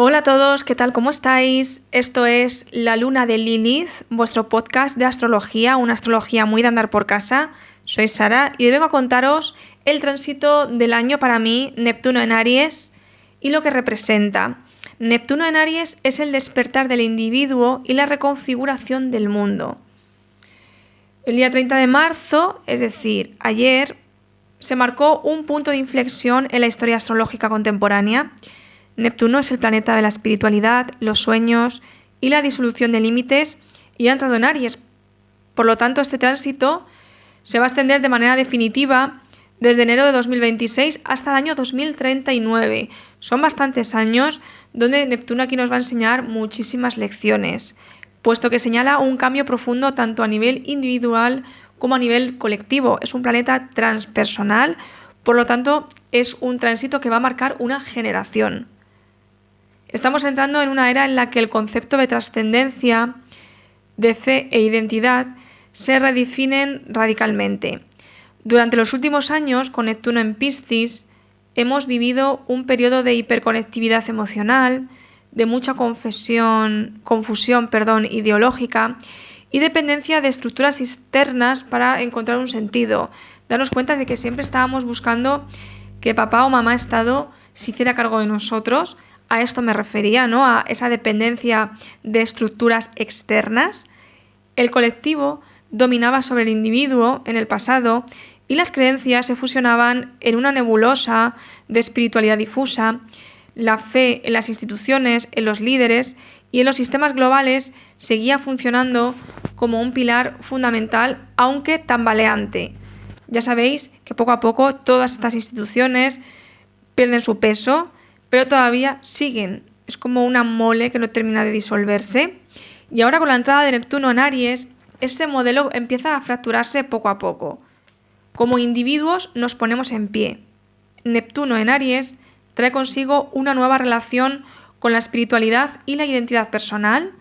Hola a todos, ¿qué tal? ¿Cómo estáis? Esto es La Luna de Lilith, vuestro podcast de astrología, una astrología muy de andar por casa. Soy Sara y hoy vengo a contaros el tránsito del año para mí, Neptuno en Aries, y lo que representa. Neptuno en Aries es el despertar del individuo y la reconfiguración del mundo. El día 30 de marzo, es decir, ayer, se marcó un punto de inflexión en la historia astrológica contemporánea. Neptuno es el planeta de la espiritualidad, los sueños y la disolución de límites y ha entrado en Aries. Por lo tanto, este tránsito se va a extender de manera definitiva desde enero de 2026 hasta el año 2039. Son bastantes años donde Neptuno aquí nos va a enseñar muchísimas lecciones, puesto que señala un cambio profundo tanto a nivel individual como a nivel colectivo. Es un planeta transpersonal, por lo tanto, es un tránsito que va a marcar una generación. Estamos entrando en una era en la que el concepto de trascendencia, de fe e identidad se redefinen radicalmente. Durante los últimos años, con Neptuno en Piscis, hemos vivido un periodo de hiperconectividad emocional, de mucha confusión ideológica y dependencia de estructuras externas para encontrar un sentido. Darnos cuenta de que siempre estábamos buscando que papá o mamá Estado se hiciera cargo de nosotros. A esto me refería, ¿no? A esa dependencia de estructuras externas. El colectivo dominaba sobre el individuo en el pasado y las creencias se fusionaban en una nebulosa de espiritualidad difusa. La fe en las instituciones, en los líderes y en los sistemas globales seguía funcionando como un pilar fundamental, aunque tambaleante. Ya sabéis que poco a poco todas estas instituciones pierden su peso, pero todavía siguen. Es como una mole que no termina de disolverse. Y ahora con la entrada de Neptuno en Aries, ese modelo empieza a fracturarse poco a poco. Como individuos nos ponemos en pie. Neptuno en Aries trae consigo una nueva relación con la espiritualidad y la identidad personal.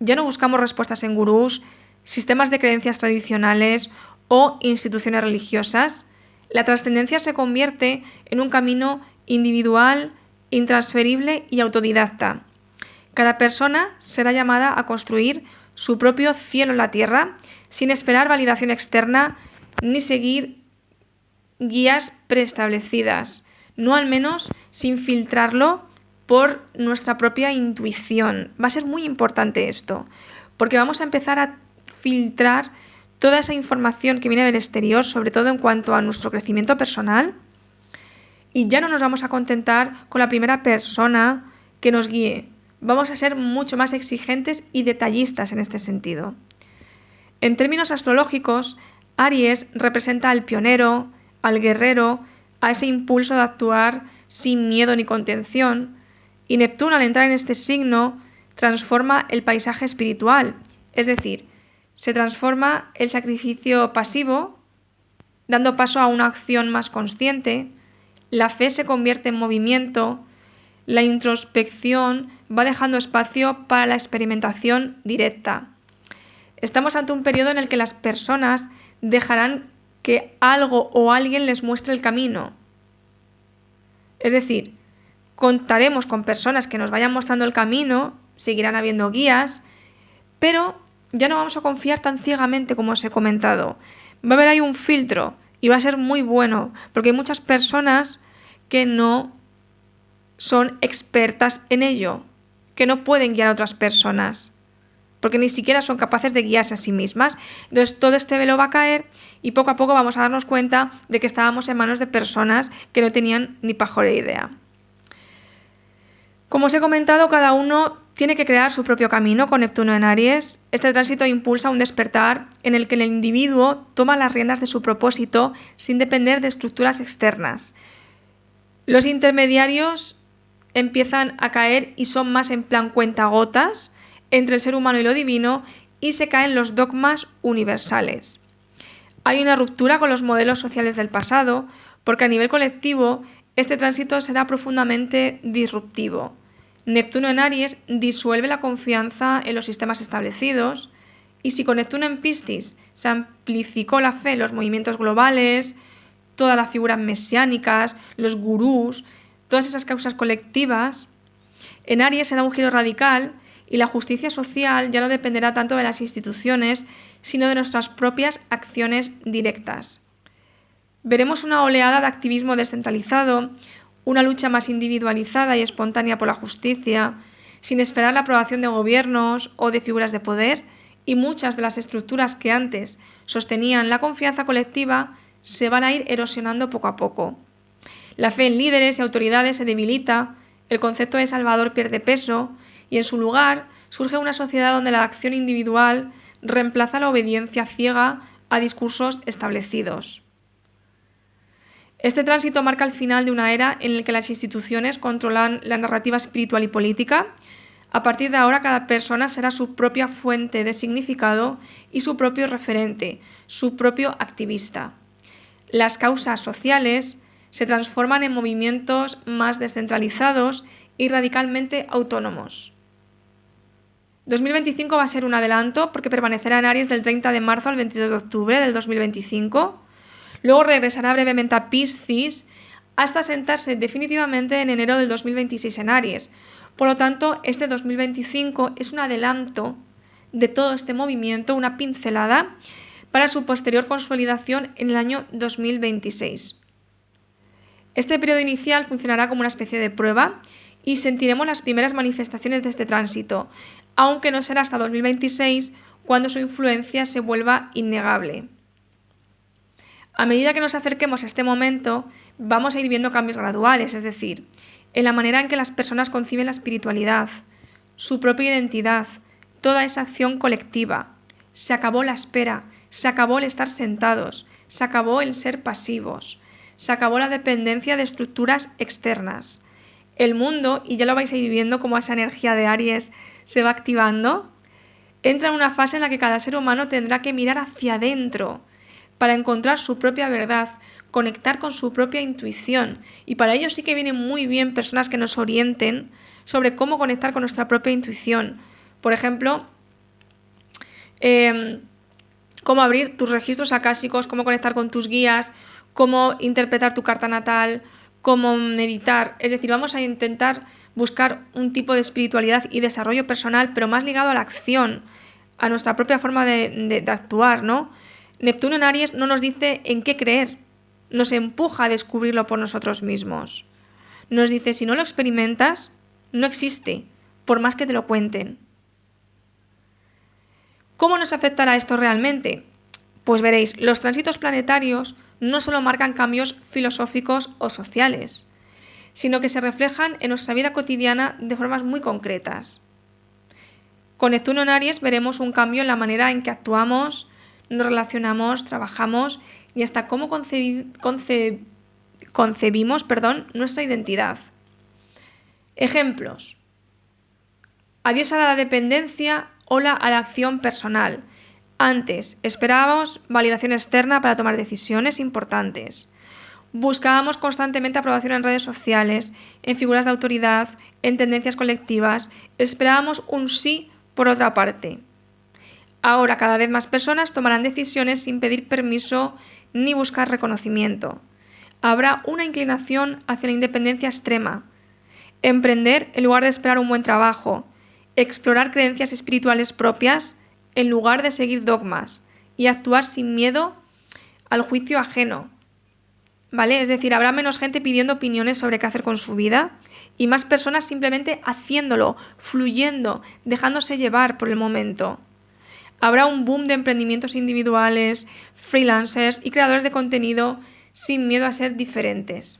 Ya no buscamos respuestas en gurús, sistemas de creencias tradicionales o instituciones religiosas. La trascendencia se convierte en un camino individual, intransferible y autodidacta. Cada persona será llamada a construir su propio cielo en la tierra sin esperar validación externa ni seguir guías preestablecidas, no al menos sin filtrarlo por nuestra propia intuición. Va a ser muy importante esto, porque vamos a empezar a filtrar toda esa información que viene del exterior, sobre todo en cuanto a nuestro crecimiento personal, y ya no nos vamos a contentar con la primera persona que nos guíe. Vamos a ser mucho más exigentes y detallistas en este sentido. En términos astrológicos, Aries representa al pionero, al guerrero, a ese impulso de actuar sin miedo ni contención, y Neptuno, al entrar en este signo, transforma el paisaje espiritual, es decir, se transforma el sacrificio pasivo, dando paso a una acción más consciente. La fe se convierte en movimiento, la introspección va dejando espacio para la experimentación directa. Estamos ante un periodo en el que las personas dejarán que algo o alguien les muestre el camino. Es decir, contaremos con personas que nos vayan mostrando el camino, seguirán habiendo guías, pero ya no vamos a confiar tan ciegamente como os he comentado. Va a haber ahí un filtro y va a ser muy bueno, porque hay muchas personas que no son expertas en ello, que no pueden guiar a otras personas, porque ni siquiera son capaces de guiarse a sí mismas. Entonces todo este velo va a caer y poco a poco vamos a darnos cuenta de que estábamos en manos de personas que no tenían ni pajolera idea. Como os he comentado, cada uno tiene que crear su propio camino con Neptuno en Aries. Este tránsito impulsa un despertar en el que el individuo toma las riendas de su propósito sin depender de estructuras externas. Los intermediarios empiezan a caer y son más en plan cuentagotas entre el ser humano y lo divino, y se caen los dogmas universales. Hay una ruptura con los modelos sociales del pasado, porque a nivel colectivo este tránsito será profundamente disruptivo. Neptuno en Aries disuelve la confianza en los sistemas establecidos, y si con Neptuno en Piscis se amplificó la fe en los movimientos globales, todas las figuras mesiánicas, los gurús, todas esas causas colectivas, En Aries se da un giro radical y la justicia social ya no dependerá tanto de las instituciones, sino de nuestras propias acciones directas. Veremos una oleada de activismo descentralizado, una lucha más individualizada y espontánea por la justicia, sin esperar la aprobación de gobiernos o de figuras de poder, y muchas de las estructuras que antes sostenían la confianza colectiva se van a ir erosionando poco a poco. La fe en líderes y autoridades se debilita, el concepto de salvador pierde peso y en su lugar surge una sociedad donde la acción individual reemplaza la obediencia ciega a discursos establecidos. Este tránsito marca el final de una era en la que las instituciones controlan la narrativa espiritual y política. A partir de ahora, cada persona será su propia fuente de significado y su propio referente, su propio activista. Las causas sociales se transforman en movimientos más descentralizados y radicalmente autónomos. 2025 va a ser un adelanto porque permanecerá en Aries del 30 de marzo al 22 de octubre del 2025. Luego regresará brevemente a Piscis hasta sentarse definitivamente en enero del 2026 en Aries. Por lo tanto, este 2025 es un adelanto de todo este movimiento, una pincelada, para su posterior consolidación en el año 2026. Este periodo inicial funcionará como una especie de prueba y sentiremos las primeras manifestaciones de este tránsito, aunque no será hasta 2026 cuando su influencia se vuelva innegable. A medida que nos acerquemos a este momento, vamos a ir viendo cambios graduales, es decir, en la manera en que las personas conciben la espiritualidad, su propia identidad, toda esa acción colectiva. Se acabó la espera, se acabó el estar sentados, se acabó el ser pasivos, se acabó la dependencia de estructuras externas. El mundo, y ya lo vais a ir viendo cómo esa energía de Aries se va activando, entra en una fase en la que cada ser humano tendrá que mirar hacia adentro para encontrar su propia verdad, conectar con su propia intuición. Y para ello sí que vienen muy bien personas que nos orienten sobre cómo conectar con nuestra propia intuición. Por ejemplo, cómo abrir tus registros acásicos, cómo conectar con tus guías, cómo interpretar tu carta natal, cómo meditar. Es decir, vamos a intentar buscar un tipo de espiritualidad y desarrollo personal, pero más ligado a la acción, a nuestra propia forma de actuar, ¿no? Neptuno en Aries no nos dice en qué creer, nos empuja a descubrirlo por nosotros mismos. Nos dice, si no lo experimentas, no existe, por más que te lo cuenten. ¿Cómo nos afectará esto realmente? Pues veréis, los tránsitos planetarios no solo marcan cambios filosóficos o sociales, sino que se reflejan en nuestra vida cotidiana de formas muy concretas. Con Neptuno en Aries veremos un cambio en la manera en que actuamos, nos relacionamos, trabajamos y hasta cómo concebimos nuestra identidad. Ejemplos. Adiós a la dependencia, hola a la acción personal. Antes esperábamos validación externa para tomar decisiones importantes. Buscábamos constantemente aprobación en redes sociales, en figuras de autoridad, en tendencias colectivas. Esperábamos un sí por otra parte. Ahora cada vez más personas tomarán decisiones sin pedir permiso ni buscar reconocimiento. Habrá una inclinación hacia la independencia extrema. Emprender en lugar de esperar un buen trabajo. Explorar creencias espirituales propias en lugar de seguir dogmas. Y actuar sin miedo al juicio ajeno. ¿Vale? Es decir, habrá menos gente pidiendo opiniones sobre qué hacer con su vida y más personas simplemente haciéndolo, fluyendo, dejándose llevar por el momento. Habrá un boom de emprendimientos individuales, freelancers y creadores de contenido sin miedo a ser diferentes.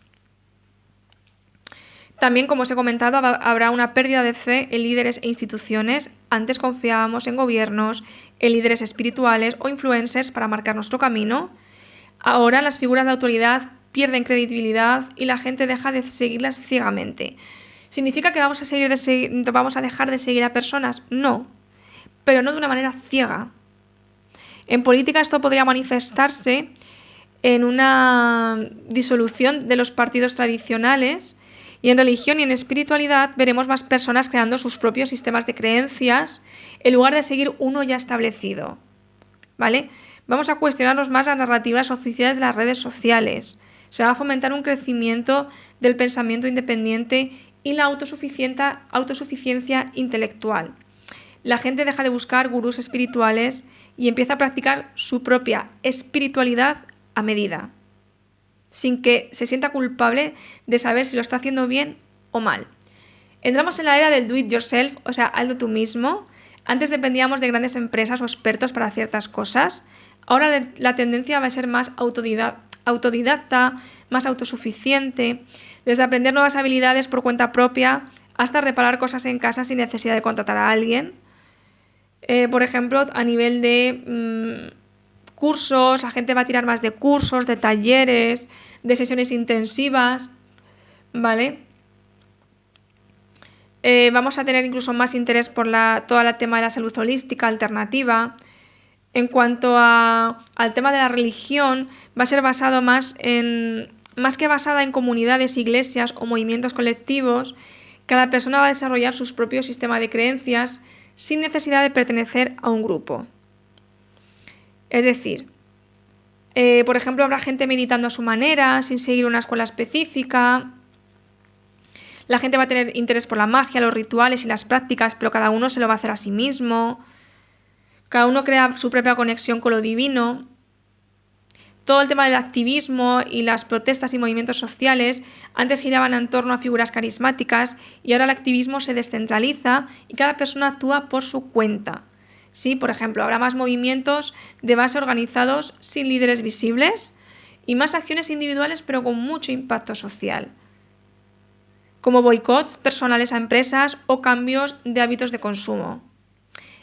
También, como os he comentado, habrá una pérdida de fe en líderes e instituciones. Antes confiábamos en gobiernos, en líderes espirituales o influencers para marcar nuestro camino. Ahora las figuras de autoridad pierden credibilidad y la gente deja de seguirlas ciegamente. ¿Significa que vamos a dejar de seguir a personas? No, pero no de una manera ciega. En política esto podría manifestarse en una disolución de los partidos tradicionales y en religión y en espiritualidad veremos más personas creando sus propios sistemas de creencias en lugar de seguir uno ya establecido. ¿Vale? Vamos a cuestionarnos más las narrativas oficiales de las redes sociales. Se va a fomentar un crecimiento del pensamiento independiente y la autosuficiencia intelectual. La gente deja de buscar gurús espirituales y empieza a practicar su propia espiritualidad a medida, sin que se sienta culpable de saber si lo está haciendo bien o mal. Entramos en la era del do it yourself, o sea, hazlo tú mismo. Antes dependíamos de grandes empresas o expertos para ciertas cosas. Ahora la tendencia va a ser más autodidacta, más autosuficiente, desde aprender nuevas habilidades por cuenta propia hasta reparar cosas en casa sin necesidad de contratar a alguien. Por ejemplo, a nivel de cursos, la gente va a tirar más de cursos, de talleres, de sesiones intensivas, ¿vale? Vamos a tener incluso más interés por todo el tema de la salud holística alternativa. En cuanto al tema de la religión, va a ser basado más que basada en comunidades, iglesias o movimientos colectivos. Cada persona va a desarrollar sus propios sistemas de creencias sin necesidad de pertenecer a un grupo. Es decir, por ejemplo, habrá gente meditando a su manera, sin seguir una escuela específica. La gente va a tener interés por la magia, los rituales y las prácticas, pero cada uno se lo va a hacer a sí mismo. Cada uno crea su propia conexión con lo divino. Todo el tema del activismo y las protestas y movimientos sociales antes giraban en torno a figuras carismáticas y ahora el activismo se descentraliza y cada persona actúa por su cuenta. Sí, por ejemplo, habrá más movimientos de base organizados sin líderes visibles y más acciones individuales pero con mucho impacto social, como boicots personales a empresas o cambios de hábitos de consumo.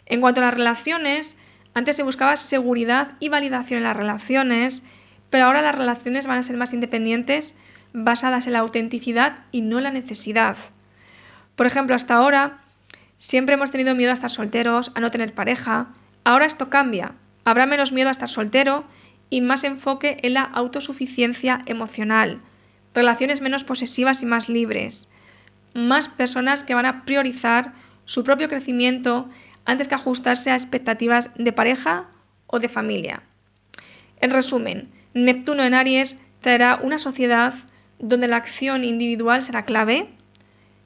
En cuanto a las relaciones, antes se buscaba seguridad y validación en las relaciones, pero ahora las relaciones van a ser más independientes, basadas en la autenticidad y no en la necesidad. Por ejemplo, hasta ahora siempre hemos tenido miedo a estar solteros, a no tener pareja. Ahora esto cambia. Habrá menos miedo a estar soltero y más enfoque en la autosuficiencia emocional, relaciones menos posesivas y más libres, más personas que van a priorizar su propio crecimiento antes que ajustarse a expectativas de pareja o de familia. En resumen, Neptuno en Aries traerá una sociedad donde la acción individual será clave.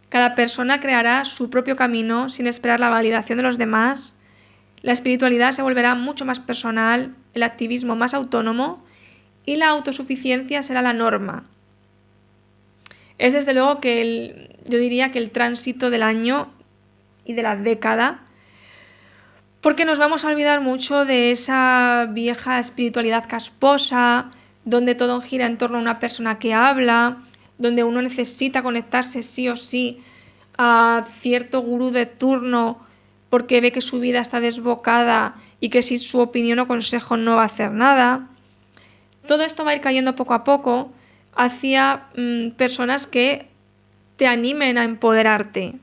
Cada persona creará su propio camino sin esperar la validación de los demás. La espiritualidad se volverá mucho más personal, el activismo más autónomo y la autosuficiencia será la norma. Es desde luego que yo diría que el tránsito del año y de la década, porque nos vamos a olvidar mucho de esa vieja espiritualidad casposa, donde todo gira en torno a una persona que habla, donde uno necesita conectarse sí o sí a cierto gurú de turno porque ve que su vida está desbocada y que sin su opinión o consejo no va a hacer nada. Todo esto va a ir cayendo poco a poco hacia personas que te animen a empoderarte.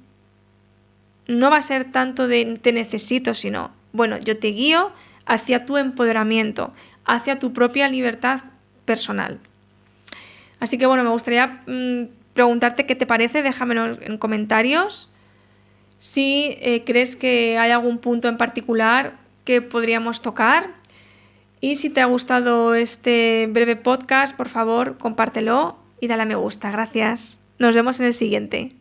No va a ser tanto de te necesito, sino, bueno, yo te guío hacia tu empoderamiento, hacia tu propia libertad personal. Así que bueno, me gustaría preguntarte qué te parece, déjamelo en comentarios. Si crees que hay algún punto en particular que podríamos tocar. Y si te ha gustado este breve podcast, por favor, compártelo y dale a me gusta. Gracias. Nos vemos en el siguiente.